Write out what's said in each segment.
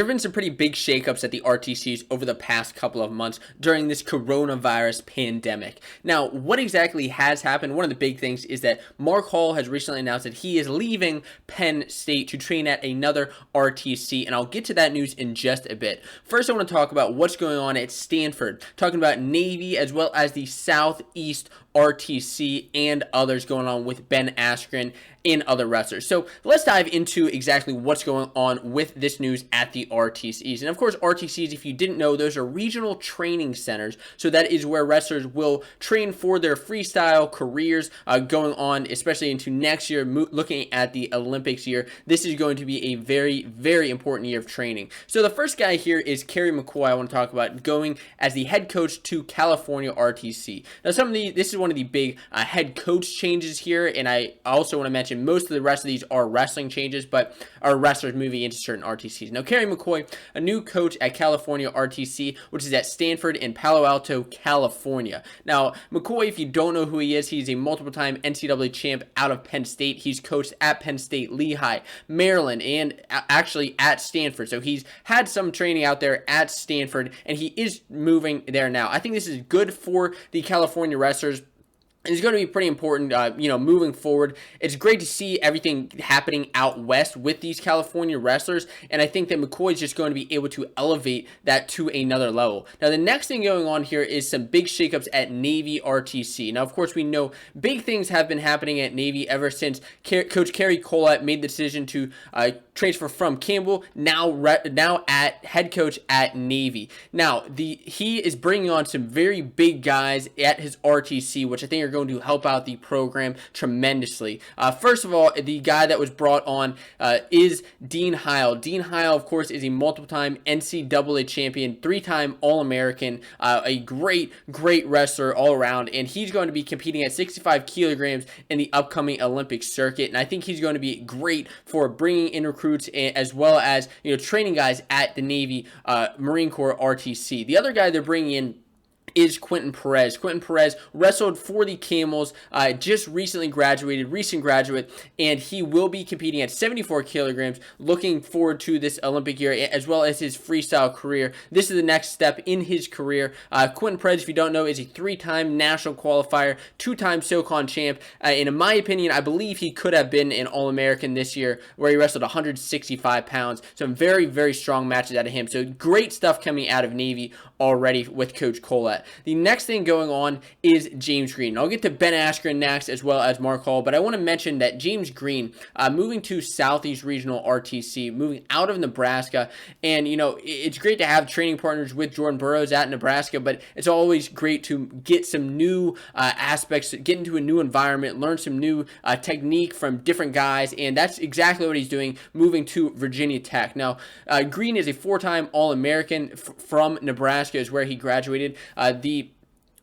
There have been some pretty big shakeups at the RTCs over the past couple of months during this coronavirus pandemic. Now, what exactly has happened? One of the big things is that Mark Hall has recently announced that he is leaving Penn State to train at another RTC, and I'll get to that news in just a bit. First, I want to talk about what's going on at Stanford, talking about Navy as well as the Southeast RTC and others going on with Ben Askren and other wrestlers. So let's dive into exactly what's going on with this news at the RTCs. And of course, RTCs, if you didn't know, those are regional training centers. So that is where wrestlers will train for their freestyle careers going on, especially into next year, looking at the Olympics year. This is going to be a very, very important year of training. So the first guy here is Kerry McCoy. I want to talk about going as the head coach to California RTC. Now, this is one of the big head coach changes here, and I also want to mention most of the rest of these are wrestling changes, but are wrestlers moving into certain RTCs. Now, Kerry McCoy, a new coach at California RTC, which is at Stanford in Palo Alto, California. Now, McCoy, if you don't know who he is, he's a multiple-time NCAA champ out of Penn State. He's coached at Penn State, Lehigh, Maryland, and actually at Stanford. So he's had some training out there at Stanford, and he is moving there now. I think this is good for the California wrestlers. It's going to be pretty important, moving forward. It's great to see everything happening out west with these California wrestlers, and I think that McCoy is just going to be able to elevate that to another level. Now, the next thing going on here is some big shakeups at Navy RTC. Now, of course, we know big things have been happening at Navy ever since Coach Kerry Collette made the decision to transfer from Campbell, now at head coach at Navy. Now, he is bringing on some very big guys at his RTC, which I think are going to help out the program tremendously. First of all, the guy that was brought on is Dean Heil. Dean Heil, of course, is a multiple-time NCAA champion, 3-time All-American, a great wrestler all around, and he's going to be competing at 65 kilograms in the upcoming Olympic circuit, and I think he's going to be great for bringing in recruits as well as training guys at the Navy Marine Corps RTC. The other guy they're bringing in is Quentin Perez. Quentin Perez wrestled for the Camels, just recently graduated, recent graduate, and he will be competing at 74 kilograms, looking forward to this Olympic year, as well as his freestyle career. This is the next step in his career. Quentin Perez, if you don't know, is a 3-time national qualifier, 2-time SoCon champ, and in my opinion, I believe he could have been an All-American this year, where he wrestled 165 pounds. Some very, very strong matches out of him. So great stuff coming out of Navy already with Coach Collette. The next thing going on is James Green. I'll get to Ben Askren next as well as Mark Hall, but I want to mention that James Green moving to Southeast Regional RTC, moving out of Nebraska, and it's great to have training partners with Jordan Burroughs at Nebraska, but it's always great to get some new aspects, get into a new environment, learn some new technique from different guys, and that's exactly what he's doing, moving to Virginia Tech. Now, Green is a 4-time All-American from Nebraska, is where he graduated. The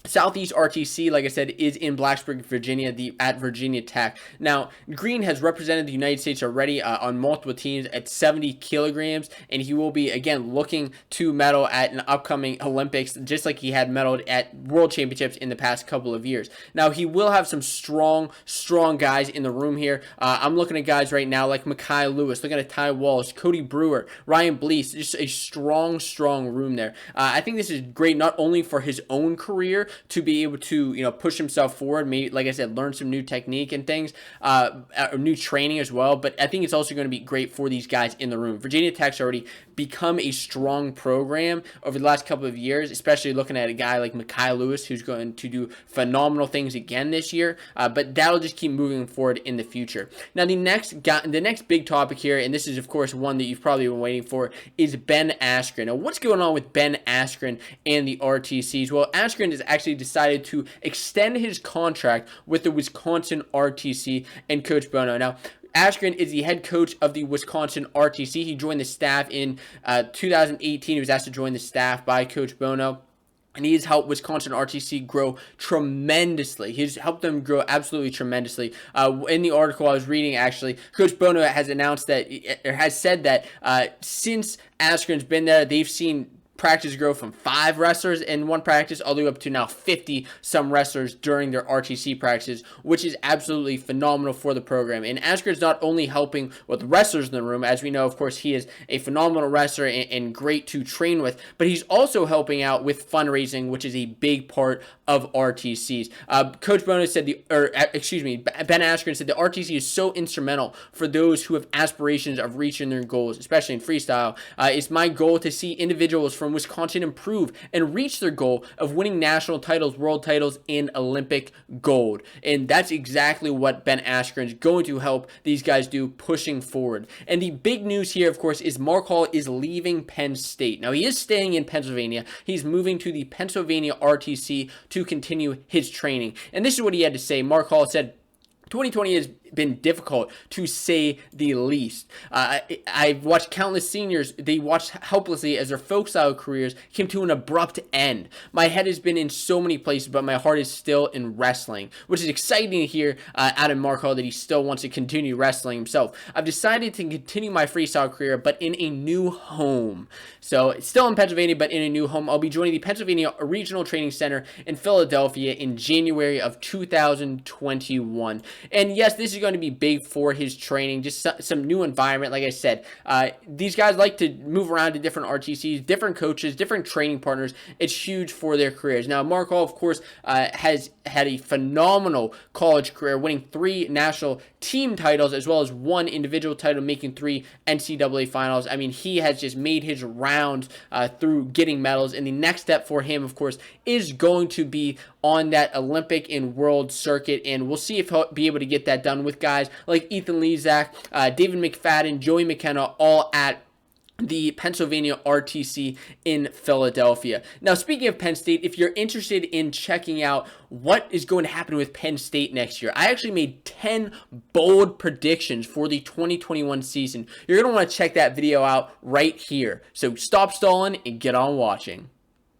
Southeast RTC, like I said, is in Blacksburg, Virginia, at Virginia Tech. Now, Green has represented the United States already on multiple teams at 70 kilograms, and he will be, again, looking to medal at an upcoming Olympics, just like he had medaled at World Championships in the past couple of years. Now, he will have some strong guys in the room here. I'm looking at guys right now like Mekhi Lewis, looking at Ty Walsh, Cody Brewer, Ryan Blease, just a strong room there. I think this is great not only for his own career, to be able to, push himself forward, maybe, like I said, learn some new technique and things, new training as well, but I think it's also going to be great for these guys in the room. Virginia Tech's already become a strong program over the last couple of years, especially looking at a guy like Mekhi Lewis, who's going to do phenomenal things again this year, but that'll just keep moving forward in the future. Now, the next big topic here, and this is, of course, one that you've probably been waiting for, is Ben Askren. Now, what's going on with Ben Askren and the RTCs? Well, Askren is actually decided to extend his contract with the Wisconsin RTC and Coach Bono. Now, Askren is the head coach of the Wisconsin RTC. He joined the staff in 2018. He was asked to join the staff by Coach Bono, and he has helped Wisconsin RTC grow tremendously. He's helped them grow absolutely tremendously. In the article I was reading, actually, Coach Bono has announced that, or has said that since Askren's been there, they've seen practice grow from 5 wrestlers in one practice all the way up to now 50 some wrestlers during their RTC practices, which is absolutely phenomenal for the program. And Askren's not only helping with wrestlers in the room, as we know, of course, he is a phenomenal wrestler and great to train with, but he's also helping out with fundraising, which is a big part of RTCs. Coach Bonus said Ben Askren said the RTC is so instrumental for those who have aspirations of reaching their goals, especially in freestyle. It's my goal to see individuals from Wisconsin improve and reach their goal of winning national titles, world titles, and Olympic gold. And that's exactly what Ben Askren is going to help these guys do pushing forward. And the big news here, of course, is Mark Hall is leaving Penn State. Now, he is staying in Pennsylvania. He's moving to the Pennsylvania RTC to continue his training. And this is what he had to say. Mark Hall said, 2020 has been difficult, to say the least. I've watched countless seniors, they watched helplessly as their folk style careers came to an abrupt end. My head has been in so many places, but my heart is still in wrestling, which is exciting to hear out of Mark Hall that he still wants to continue wrestling himself. I've decided to continue my freestyle career, but in a new home. So it's still in Pennsylvania, but in a new home. I'll be joining the Pennsylvania Regional Training Center in Philadelphia in January of 2021. And yes, this is going to be big for his training, just some new environment. Like I said, these guys like to move around to different RTCs, different coaches, different training partners. It's huge for their careers. Now, Mark Hall, of course, has had a phenomenal college career, winning 3 national team titles as well as 1 individual title, making 3 NCAA finals. I mean, he has just made his rounds through getting medals, and the next step for him, of course, is going to be on that Olympic and world circuit, and we'll see if he'll be able to get that done with guys like Ethan Lezak, David McFadden, Joey McKenna, all at the Pennsylvania RTC in Philadelphia. Now, speaking of Penn State, if you're interested in checking out what is going to happen with Penn State next year, I actually made 10 bold predictions for the 2021 season. You're going to want to check that video out right here. So stop stalling and get on watching.